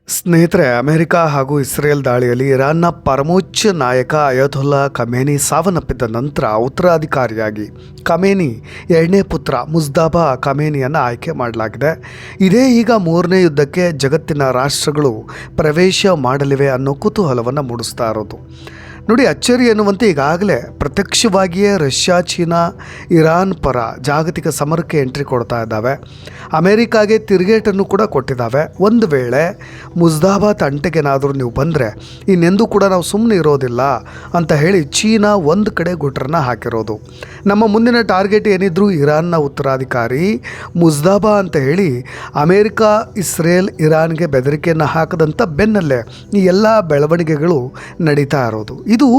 ಸ್ನೇಹಿತರೆ, ಅಮೆರಿಕ ಹಾಗೂ ಇಸ್ರೇಲ್ ದಾಳಿಯಲ್ಲಿ ಇರಾನ್ನ ಪರಮೋಚ್ಚ ನಾಯಕ ಅಯತೊಲ್ಲಾ ಖಮೇನಿ ಸಾವನ್ನಪ್ಪಿದ್ದ ನಂತರ ಉತ್ತರಾಧಿಕಾರಿಯಾಗಿ ಖಮೇನಿ ಎರಡನೇ ಪುತ್ರ ಮುಜ್ತಬಾ ಖಮೇನಿಯನ್ನು ಆಯ್ಕೆ ಮಾಡಲಾಗಿದೆ. ಇದೇ ಈಗ ಮೂರನೇ ಯುದ್ಧಕ್ಕೆ ಜಗತ್ತಿನ ರಾಷ್ಟ್ರಗಳು ಪ್ರವೇಶ ಮಾಡಲಿವೆ ಅನ್ನೋ ಕುತೂಹಲವನ್ನು ಮೂಡಿಸ್ತಾ ಇರೋದು. ನೋಡಿ, ಅಚ್ಚರಿ ಎನ್ನುವಂತೆ ಈಗಾಗಲೇ ಪ್ರತ್ಯಕ್ಷವಾಗಿಯೇ ರಷ್ಯಾ, ಚೀನಾ, ಇರಾನ್ ಪರ ಜಾಗತಿಕ ಸಮರಕ್ಕೆ ಎಂಟ್ರಿ ಕೊಡ್ತಾ ಇದ್ದಾವೆ. ಅಮೆರಿಕಾಗೆ ತಿರುಗೇಟನ್ನು ಕೂಡ ಕೊಟ್ಟಿದ್ದಾವೆ. ಒಂದು ವೇಳೆ ಮುಜ್ತಬಾ ತಂಟೆಗೇನಾದರೂ ನೀವು ಬಂದರೆ ಇನ್ನೆಂದೂ ಕೂಡ ನಾವು ಸುಮ್ಮನೆ ಇರೋದಿಲ್ಲ ಅಂತ ಹೇಳಿ ಚೀನಾ ಒಂದು ಕಡೆ ಗುಟ್ರನ್ನ ಹಾಕಿರೋದು. ನಮ್ಮ ಮುಂದಿನ ಟಾರ್ಗೆಟ್ ಏನಿದ್ರು ಇರಾನ್ನ ಉತ್ತರಾಧಿಕಾರಿ ಮುಜ್ತಬಾ ಅಂತ ಹೇಳಿ ಅಮೆರಿಕ, ಇಸ್ರೇಲ್, ಇರಾನ್ಗೆ ಬೆದರಿಕೆಯನ್ನು ಹಾಕದಂಥ ಬೆನ್ನಲ್ಲೇ ಈ ಎಲ್ಲ ಬೆಳವಣಿಗೆಗಳು ನಡೀತಾ ಇರೋದು. ಇದು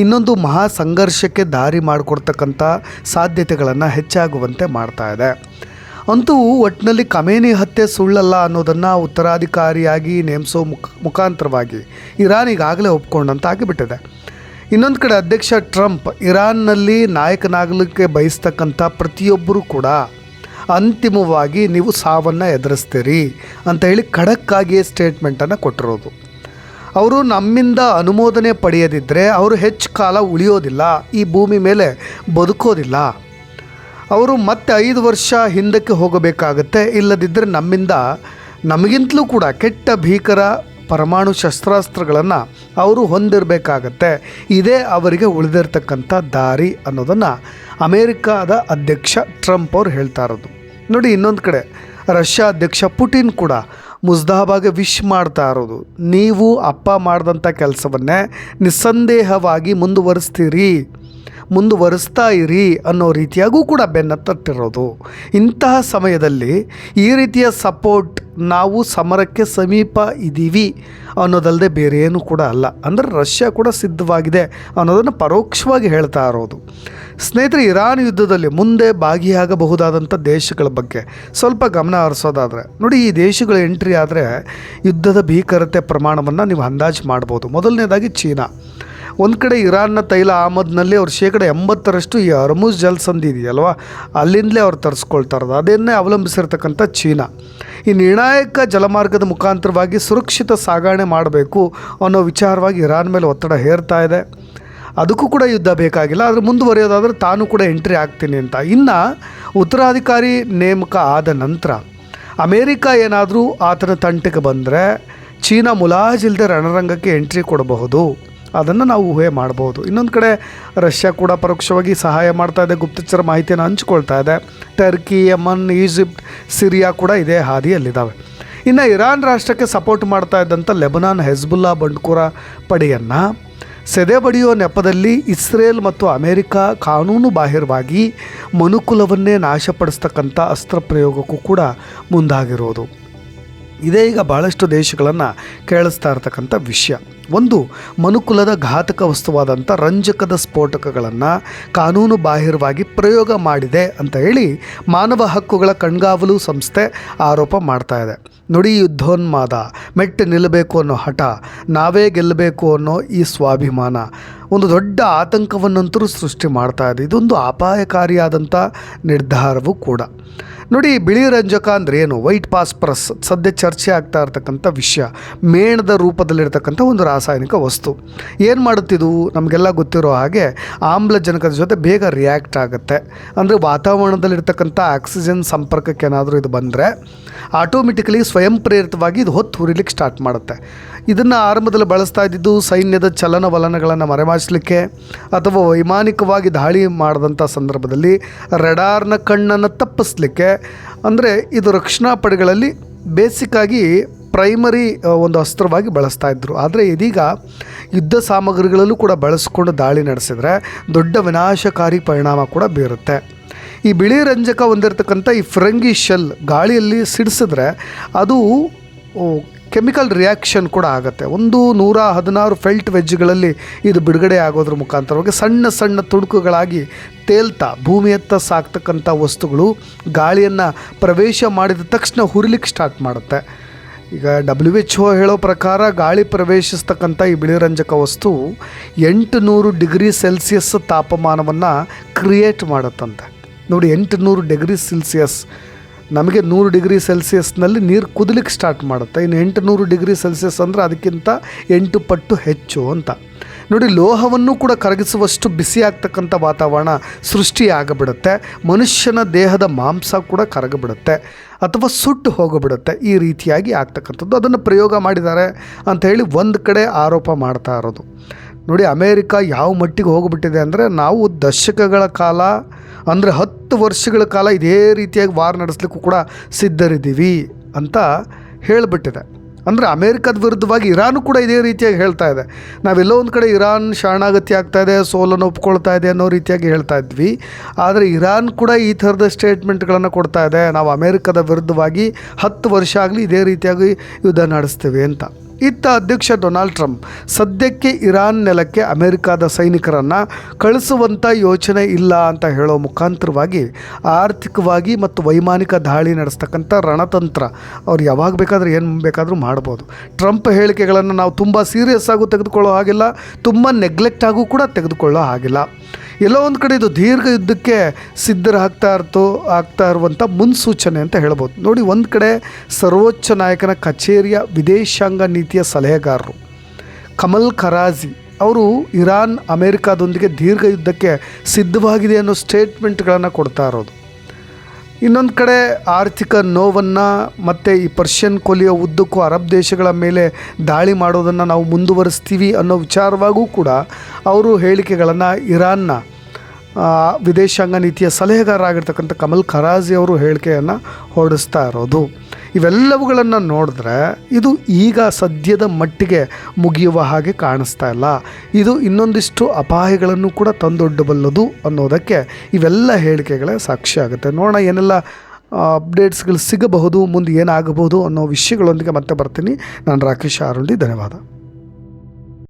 ಇನ್ನೊಂದು ಮಹಾ ಸಂಘರ್ಷಕ್ಕೆ ದಾರಿ ಮಾಡಿಕೊಡ್ತಕ್ಕಂಥ ಸಾಧ್ಯತೆಗಳನ್ನು ಹೆಚ್ಚಾಗುವಂತೆ ಮಾಡ್ತಾ ಇದೆ. ಅಂತೂ ಒಟ್ಟಿನಲ್ಲಿ ಖಮೇನಿ ಹತ್ಯೆ ಸುಳ್ಳಲ್ಲ ಅನ್ನೋದನ್ನು ಉತ್ತರಾಧಿಕಾರಿಯಾಗಿ ನೇಮಿಸೋ ಮುಖಾಂತರವಾಗಿ ಇರಾನ್ ಈಗಾಗಲೇ ಒಪ್ಕೊಂಡಂತಾಗಿಬಿಟ್ಟಿದೆ. ಇನ್ನೊಂದು ಕಡೆ ಅಧ್ಯಕ್ಷ ಟ್ರಂಪ್ ಇರಾನ್ನಲ್ಲಿ ನಾಯಕನಾಗಲಿಕ್ಕೆ ಬಯಸ್ತಕ್ಕಂಥ ಪ್ರತಿಯೊಬ್ಬರೂ ಕೂಡ ಅಂತಿಮವಾಗಿ ನೀವು ಸಾವನ್ನು ಎದುರಿಸ್ತೀರಿ ಅಂತ ಹೇಳಿ ಖಡಕ್ಕಾಗಿಯೇ ಸ್ಟೇಟ್ಮೆಂಟನ್ನು ಕೊಟ್ಟಿರೋದು. ಅವರು ನಮ್ಮಿಂದ ಅನುಮೋದನೆ ಪಡೆಯದಿದ್ದರೆ ಅವರು ಹೆಚ್ಚು ಕಾಲ ಉಳಿಯೋದಿಲ್ಲ, ಈ ಭೂಮಿ ಮೇಲೆ ಬದುಕೋದಿಲ್ಲ. ಅವರು ಮತ್ತೆ 5 ವರ್ಷ ಹಿಂದಕ್ಕೆ ಹೋಗಬೇಕಾಗತ್ತೆ. ಇಲ್ಲದಿದ್ದರೆ ನಮಗಿಂತಲೂ ಕೂಡ ಕೆಟ್ಟ ಭೀಕರ ಪರಮಾಣು ಶಸ್ತ್ರಾಸ್ತ್ರಗಳನ್ನು ಅವರು ಹೊಂದಿರಬೇಕಾಗತ್ತೆ. ಇದೇ ಅವರಿಗೆ ಉಳಿದಿರ್ತಕ್ಕಂಥ ದಾರಿ ಅನ್ನೋದನ್ನು ಅಮೇರಿಕಾದ ಅಧ್ಯಕ್ಷ ಟ್ರಂಪ್ ಅವರು ಹೇಳ್ತಾ ಇರೋದು. ನೋಡಿ, ಇನ್ನೊಂದು ಕಡೆ ರಷ್ಯಾ ಅಧ್ಯಕ್ಷ ಪುಟಿನ್ ಕೂಡ ಮುಜ್ತಬಾಗೆ ವಿಶ್ ಮಾಡ್ತಾ ಇರೋದು. ನೀವು ಅಪ್ಪ ಮಾಡಿದಂಥ ಕೆಲಸವನ್ನೇ ನಿಸ್ಸಂದೇಹವಾಗಿ ಮುಂದುವರಿಸ್ತಾ ಇರಿ ಅನ್ನೋ ರೀತಿಯಾಗೂ ಕೂಡ ಬೆನ್ನ ತಟ್ಟಿರೋದು. ಇಂತಹ ಸಮಯದಲ್ಲಿ ಈ ರೀತಿಯ ಸಪೋರ್ಟ್ ನಾವು ಸಮರಕ್ಕೆ ಸಮೀಪ ಇದ್ದೀವಿ ಅನ್ನೋದಲ್ಲದೆ ಬೇರೆ ಏನೂ ಕೂಡ ಅಲ್ಲ. ಅಂದರೆ ರಷ್ಯಾ ಕೂಡ ಸಿದ್ಧವಾಗಿದೆ ಅನ್ನೋದನ್ನು ಪರೋಕ್ಷವಾಗಿ ಹೇಳ್ತಾ ಇರೋದು. ಸ್ನೇಹಿತರೆ, ಇರಾನ್ ಯುದ್ಧದಲ್ಲಿ ಮುಂದೆ ಭಾಗಿಯಾಗಬಹುದಾದಂಥ ದೇಶಗಳ ಬಗ್ಗೆ ಸ್ವಲ್ಪ ಗಮನ ಹರಿಸೋದಾದರೆ ನೋಡಿ, ಈ ದೇಶಗಳ ಎಂಟ್ರಿ ಆದರೆ ಯುದ್ಧದ ಭೀಕರತೆ ಪ್ರಮಾಣವನ್ನು ನೀವು ಅಂದಾಜು ಮಾಡ್ಬೋದು. ಮೊದಲನೇದಾಗಿ ಚೀನಾ. ಒಂದು ಕಡೆ ಇರಾನ್ನ ತೈಲ ಆಮದಿನಲ್ಲಿ ಅವ್ರು 80% ಈ ಹರ್ಮುಜ್ ಜಲಸಂಧಿ ಇದೆಯಲ್ವ, ಅಲ್ಲಿಂದಲೇ ಅವ್ರು ತರಿಸ್ಕೊಳ್ತಾ ಇರೋದು. ಅದನ್ನೇ ಅವಲಂಬಿಸಿರ್ತಕ್ಕಂಥ ಚೀನಾ ಈ ನಿರ್ಣಾಯಕ ಜಲಮಾರ್ಗದ ಮುಖಾಂತರವಾಗಿ ಸುರಕ್ಷಿತ ಸಾಗಣೆ ಮಾಡಬೇಕು ಅನ್ನೋ ವಿಚಾರವಾಗಿ ಇರಾನ್ ಮೇಲೆ ಒತ್ತಡ ಹೇರ್ತಾ ಇದೆ. ಅದಕ್ಕೂ ಕೂಡ ಯುದ್ಧ ಬೇಕಾಗಿಲ್ಲ, ಆದರೆ ಮುಂದುವರಿಯೋದಾದರೆ ತಾನು ಕೂಡ ಎಂಟ್ರಿ ಆಗ್ತೀನಿ ಅಂತ. ಇನ್ನು ಉತ್ತರಾಧಿಕಾರಿ ನೇಮಕ ಆದ ನಂತರ ಅಮೇರಿಕ ಏನಾದರೂ ಆತನ ತಂಟೆಗೆ ಬಂದರೆ ಚೀನಾ ಮುಲಾಜಿಲ್ಲದೆ ರಣರಂಗಕ್ಕೆ ಎಂಟ್ರಿ ಕೊಡಬಹುದು. ಅದನ್ನು ನಾವು ಊಹೆ ಮಾಡ್ಬೋದು. ಇನ್ನೊಂದು ಕಡೆ ರಷ್ಯಾ ಕೂಡ ಪರೋಕ್ಷವಾಗಿ ಸಹಾಯ ಮಾಡ್ತಾ ಇದೆ, ಗುಪ್ತಚರ ಮಾಹಿತಿಯನ್ನು ಹಂಚಿಕೊಳ್ತಾ ಇದೆ. ಟರ್ಕಿ, ಯಮನ್, ಈಜಿಪ್ಟ್, ಸಿರಿಯಾ ಕೂಡ ಇದೇ ಹಾದಿಯಲ್ಲಿದ್ದಾವೆ. ಇನ್ನು ಇರಾನ್ ರಾಷ್ಟ್ರಕ್ಕೆ ಸಪೋರ್ಟ್ ಮಾಡ್ತಾ ಇದ್ದಂಥ ಲೆಬನಾನ್ ಹೆಜ್ಬುಲ್ಲಾ ಬಂಡುಕೋರ ಪಡೆಯನ್ನು ಸೆದೆಬಡಿಯೋ ನೆಪದಲ್ಲಿ ಇಸ್ರೇಲ್ ಮತ್ತು ಅಮೆರಿಕ ಕಾನೂನು ಬಾಹಿರವಾಗಿ ಮನುಕುಲವನ್ನೇ ನಾಶಪಡಿಸ್ತಕ್ಕಂಥ ಅಸ್ತ್ರ ಪ್ರಯೋಗಕ್ಕೂ ಕೂಡ ಮುಂದಾಗಿರೋದು. ಇದೇ ಈಗ ಭಾಳಷ್ಟು ದೇಶಗಳನ್ನು ಕೇಳಿಸ್ತಾ ಇರ್ತಕ್ಕಂಥ ವಿಷಯ. ಒಂದು, ಮನುಕುಲದ ಘಾತಕ ವಸ್ತುವಾದಂಥ ರಂಜಕದ ಸ್ಫೋಟಕಗಳನ್ನು ಕಾನೂನು ಬಾಹಿರವಾಗಿ ಪ್ರಯೋಗ ಮಾಡಿದೆ ಅಂತ ಹೇಳಿ ಮಾನವ ಹಕ್ಕುಗಳ ಕಣ್ಗಾವಲು ಸಂಸ್ಥೆ ಆರೋಪ ಮಾಡ್ತಾ ಇದೆ. ನೋಡಿ, ಯುದ್ಧೋನ್ಮಾದ, ಮೆಟ್ಟಿ ನಿಲ್ಲಬೇಕು ಅನ್ನೋ ಹಠ, ನಾವೇ ಗೆಲ್ಲಬೇಕು ಅನ್ನೋ ಈ ಸ್ವಾಭಿಮಾನ ಒಂದು ದೊಡ್ಡ ಆತಂಕವನ್ನಂತರೂ ಸೃಷ್ಟಿ ಮಾಡ್ತಾ ಇದೆ. ಇದೊಂದು ಅಪಾಯಕಾರಿಯಾದಂಥ ನಿರ್ಧಾರವೂ ಕೂಡ. ನೋಡಿ, ಬಿಳಿ ರಂಜಕ ಅಂದರೆ ಏನು? ವೈಟ್ ಫಾಸ್ಫರಸ್ ಸದ್ಯ ಚರ್ಚೆ ಆಗ್ತಾ ಇರ್ತಕ್ಕಂಥ ವಿಷಯ. ಮೇಣದ ರೂಪದಲ್ಲಿರ್ತಕ್ಕಂಥ ಒಂದು ರಾಸಾಯನಿಕ ವಸ್ತು. ಏನು ಮಾಡುತ್ತಿದ್ದು ನಮಗೆಲ್ಲ ಗೊತ್ತಿರೋ ಹಾಗೆ ಆಮ್ಲಜನಕದ ಜೊತೆ ಬೇಗ ರಿಯಾಕ್ಟ್ ಆಗುತ್ತೆ. ಅಂದರೆ ವಾತಾವರಣದಲ್ಲಿರ್ತಕ್ಕಂಥ ಆಕ್ಸಿಜನ್ ಸಂಪರ್ಕಕ್ಕೆ ಏನಾದರೂ ಇದು ಬಂದರೆ ಆಟೋಮೆಟಿಕಲಿ ಸ್ವಯಂ ಪ್ರೇರಿತವಾಗಿ ಇದು ಹೊತ್ತು ಹುರಿಲಿಕ್ಕೆ ಸ್ಟಾರ್ಟ್ ಮಾಡುತ್ತೆ. ಇದನ್ನು ಆರಂಭದಲ್ಲಿ ಬಳಸ್ತಾ ಇದ್ದಿದ್ದು ಸೈನ್ಯದ ಚಲನವಲನಗಳನ್ನು ಮರೆಮಾಚಲಿಕ್ಕೆ ಅಥವಾ ವೈಮಾನಿಕವಾಗಿ ದಾಳಿ ಮಾಡಿದಂಥ ಸಂದರ್ಭದಲ್ಲಿ ರಡಾರ್ನ ಕಣ್ಣನ್ನು ತಪ್ಪಿಸಲಿಕ್ಕೆ. ಅಂದರೆ ಇದು ರಕ್ಷಣಾ ಪಡೆಗಳಲ್ಲಿ ಬೇಸಿಕ್ಕಾಗಿ ಪ್ರೈಮರಿ ಒಂದು ಅಸ್ತ್ರವಾಗಿ ಬಳಸ್ತಾ ಇದ್ದರು. ಆದರೆ ಇದೀಗ ಯುದ್ಧ ಸಾಮಗ್ರಿಗಳಲ್ಲೂ ಕೂಡ ಬಳಸಿಕೊಂಡು ದಾಳಿ ನಡೆಸಿದರೆ ದೊಡ್ಡ ವಿನಾಶಕಾರಿ ಪರಿಣಾಮ ಕೂಡ ಬೀರುತ್ತೆ. ಈ ಬಿಳಿ ರಂಜಕ ಹೊಂದಿರತಕ್ಕಂಥ ಈ ಫಿರಂಗಿ ಶೆಲ್ ಗಾಳಿಯಲ್ಲಿ ಸಿಡಿಸಿದ್ರೆ ಅದು ಕೆಮಿಕಲ್ ರಿಯಾಕ್ಷನ್ ಕೂಡ ಆಗುತ್ತೆ. 116 ಫೆಲ್ಟ್ ವೆಜ್ಗಳಲ್ಲಿ ಇದು ಬಿಡುಗಡೆ ಆಗೋದ್ರ ಮುಖಾಂತರವಾಗಿ ಸಣ್ಣ ಸಣ್ಣ ತುಣುಕುಗಳಾಗಿ ತೇಲ್ತಾ ಭೂಮಿಯತ್ತ ಸಾಕ್ತಕ್ಕಂಥ ವಸ್ತುಗಳು ಗಾಳಿಯನ್ನು ಪ್ರವೇಶ ಮಾಡಿದ ತಕ್ಷಣ ಹುರಿಲಿಕ್ಕೆ ಸ್ಟಾರ್ಟ್ ಮಾಡುತ್ತೆ. ಈಗ WHO ಹೇಳೋ ಪ್ರಕಾರ ಗಾಳಿ ಪ್ರವೇಶಿಸ್ತಕ್ಕಂಥ ಈ ಬಿಳಿ ರಂಜಕ ವಸ್ತು 800 ಡಿಗ್ರಿ ಸೆಲ್ಸಿಯಸ್ ತಾಪಮಾನವನ್ನು ಕ್ರಿಯೇಟ್ ಮಾಡುತ್ತಂತೆ. ನೋಡಿ, 800 ಡಿಗ್ರಿ ಸೆಲ್ಸಿಯಸ್ ನಮಗೆ 100 ಡಿಗ್ರಿ ಸೆಲ್ಸಿಯಸ್ನಲ್ಲಿ ನೀರು ಕುದಲಿಕ್ಕೆ ಸ್ಟಾರ್ಟ್ ಮಾಡುತ್ತೆ. ಇನ್ನು 800 ಡಿಗ್ರಿ ಸೆಲ್ಸಿಯಸ್ ಅಂದರೆ ಅದಕ್ಕಿಂತ 8 ಪಟ್ಟು ಹೆಚ್ಚು ಅಂತ. ನೋಡಿ, ಲೋಹವನ್ನು ಕೂಡ ಕರಗಿಸುವಷ್ಟು ಬಿಸಿ ಆಗ್ತಕ್ಕಂಥ ವಾತಾವರಣ ಸೃಷ್ಟಿಯಾಗಿಬಿಡುತ್ತೆ. ಮನುಷ್ಯನ ದೇಹದ ಮಾಂಸ ಕೂಡ ಕರಗಿಬಿಡುತ್ತೆ ಅಥವಾ ಸುಟ್ಟು ಹೋಗಿಬಿಡುತ್ತೆ. ಈ ರೀತಿಯಾಗಿ ಆಗ್ತಕ್ಕಂಥದ್ದು. ಅದನ್ನು ಪ್ರಯೋಗ ಮಾಡಿದ್ದಾರೆ ಅಂತ ಹೇಳಿ ಒಂದು ಕಡೆ ಆರೋಪ ಮಾಡ್ತಾ ಇರೋದು. ನೋಡಿ, ಅಮೇರಿಕ ಯಾವ ಮಟ್ಟಿಗೆ ಹೋಗಿಬಿಟ್ಟಿದೆ ಅಂದರೆ, ನಾವು ದಶಕಗಳ ಕಾಲ ಅಂದರೆ 10 ವರ್ಷಗಳ ಕಾಲ ಇದೇ ರೀತಿಯಾಗಿ ವಾರ್ ನಡೆಸಲಿಕ್ಕೂ ಕೂಡ ಸಿದ್ಧರಿದ್ದೀವಿ ಅಂತ ಹೇಳಿಬಿಟ್ಟಿದೆ. ಅಂದರೆ ಅಮೇರಿಕದ ವಿರುದ್ಧವಾಗಿ ಇರಾನು ಕೂಡ ಇದೇ ರೀತಿಯಾಗಿ ಹೇಳ್ತಾ ಇದೆ. ನಾವೆಲ್ಲೋ ಒಂದು ಕಡೆ ಇರಾನ್ ಶರಣಾಗತಿ ಆಗ್ತಾ ಇದೆ, ಸೋಲನ್ನು ಒಪ್ಕೊಳ್ತಾ ಇದೆ ಅನ್ನೋ ರೀತಿಯಾಗಿ ಹೇಳ್ತಾ ಇದ್ವಿ. ಆದರೆ ಇರಾನ್ ಕೂಡ ಈ ಥರದ ಸ್ಟೇಟ್ಮೆಂಟ್ಗಳನ್ನು ಕೊಡ್ತಾ ಇದೆ, ನಾವು ಅಮೇರಿಕದ ವಿರುದ್ಧವಾಗಿ 10 ವರ್ಷ ಆಗಲಿ ಇದೇ ರೀತಿಯಾಗಿ ಯುದ್ಧ ನಡೆಸ್ತೀವಿ ಅಂತ. ಇತ್ತ ಅಧ್ಯಕ್ಷ ಡೊನಾಲ್ಡ್ ಟ್ರಂಪ್ ಸದ್ಯಕ್ಕೆ ಇರಾನ್ ನೆಲಕ್ಕೆ ಅಮೆರಿಕದ ಸೈನಿಕರನ್ನು ಕಳಿಸುವಂಥ ಯೋಚನೆ ಇಲ್ಲ ಅಂತ ಹೇಳೋ ಮುಖಾಂತರವಾಗಿ ಆರ್ಥಿಕವಾಗಿ ಮತ್ತು ವೈಮಾನಿಕ ದಾಳಿ ನಡೆಸ್ತಕ್ಕಂಥ ರಣತಂತ್ರ ಅವ್ರು ಯಾವಾಗ ಬೇಕಾದರೂ ಏನು ಬೇಕಾದರೂ ಮಾಡ್ಬೋದು. ಟ್ರಂಪ್ ಹೇಳಿಕೆಗಳನ್ನು ನಾವು ತುಂಬ ಸೀರಿಯಸ್ ಆಗೂ ತೆಗೆದುಕೊಳ್ಳೋ ಹಾಗಿಲ್ಲ, ತುಂಬ ನೆಗ್ಲೆಕ್ಟ್ ಆಗೂ ಕೂಡ ತೆಗೆದುಕೊಳ್ಳೋ ಹಾಗಿಲ್ಲ. ಎಲ್ಲೋ ಒಂದು ಕಡೆ ಇದು ದೀರ್ಘ ಯುದ್ಧಕ್ಕೆ ಆಗ್ತಾ ಇರುವಂಥ ಮುನ್ಸೂಚನೆ ಅಂತ ಹೇಳ್ಬೋದು. ನೋಡಿ, ಒಂದು ಕಡೆ ಸರ್ವೋಚ್ಚ ನಾಯಕನ ಕಚೇರಿಯ ವಿದೇಶಾಂಗ ನೀತಿಯ ಸಲಹೆಗಾರರು ಕಮಲ್ ಖರಾಜಿ ಅವರು ಇರಾನ್ ಅಮೇರಿಕಾದೊಂದಿಗೆ ದೀರ್ಘ ಯುದ್ಧಕ್ಕೆ ಸಿದ್ಧವಾಗಿದೆ ಅನ್ನೋ ಸ್ಟೇಟ್ಮೆಂಟ್ಗಳನ್ನು ಕೊಡ್ತಾ ಇರೋದು. ಇನ್ನೊಂದು ಕಡೆ ಆರ್ಥಿಕ ನೋವನ್ನು ಮತ್ತು ಈ ಪರ್ಷಿಯನ್ ಕೊಲ್ಲಿಯ ಉದ್ದಕ್ಕೂ ಅರಬ್ ದೇಶಗಳ ಮೇಲೆ ದಾಳಿ ಮಾಡೋದನ್ನು ನಾವು ಮುಂದುವರಿಸ್ತೀವಿ ಅನ್ನೋ ವಿಚಾರವಾಗೂ ಕೂಡ ಅವರು ಹೇಳಿಕೆಗಳನ್ನು ಇರಾನ್ನ ವಿದೇಶಾಂಗ ನೀತಿಯ ಸಲಹೆಗಾರ ಆಗಿರ್ತಕ್ಕಂಥ ಕಮಲ್ ಖರಾಜಿ ಅವರು ಹೇಳಿಕೆಯನ್ನು ಹೊರಡಿಸ್ತಾ ಇರೋದು. ಇವೆಲ್ಲವುಗಳನ್ನು ನೋಡಿದ್ರೆ ಇದು ಈಗ ಸದ್ಯದ ಮಟ್ಟಿಗೆ ಮುಗಿಯುವ ಹಾಗೆ ಕಾಣಿಸ್ತಾ ಇಲ್ಲ. ಇದು ಇನ್ನೊಂದಿಷ್ಟು ಅಪಾಯಗಳನ್ನು ಕೂಡ ತಂದೊಡ್ಡಬಲ್ಲದು ಅನ್ನೋದಕ್ಕೆ ಇವೆಲ್ಲ ಹೇಳಿಕೆಗಳೇ ಸಾಕ್ಷಿ ಆಗುತ್ತೆ. ನೋಡೋಣ ಏನೆಲ್ಲ ಅಪ್ಡೇಟ್ಸ್ಗಳು ಸಿಗಬಹುದು, ಮುಂದೆ ಏನಾಗಬಹುದು ಅನ್ನೋ ವಿಷಯಗಳೊಂದಿಗೆ ಮತ್ತೆ ಬರ್ತೀನಿ. ನಾನು ರಾಕೇಶ್ ಆರುಂಡಿ, ಧನ್ಯವಾದ.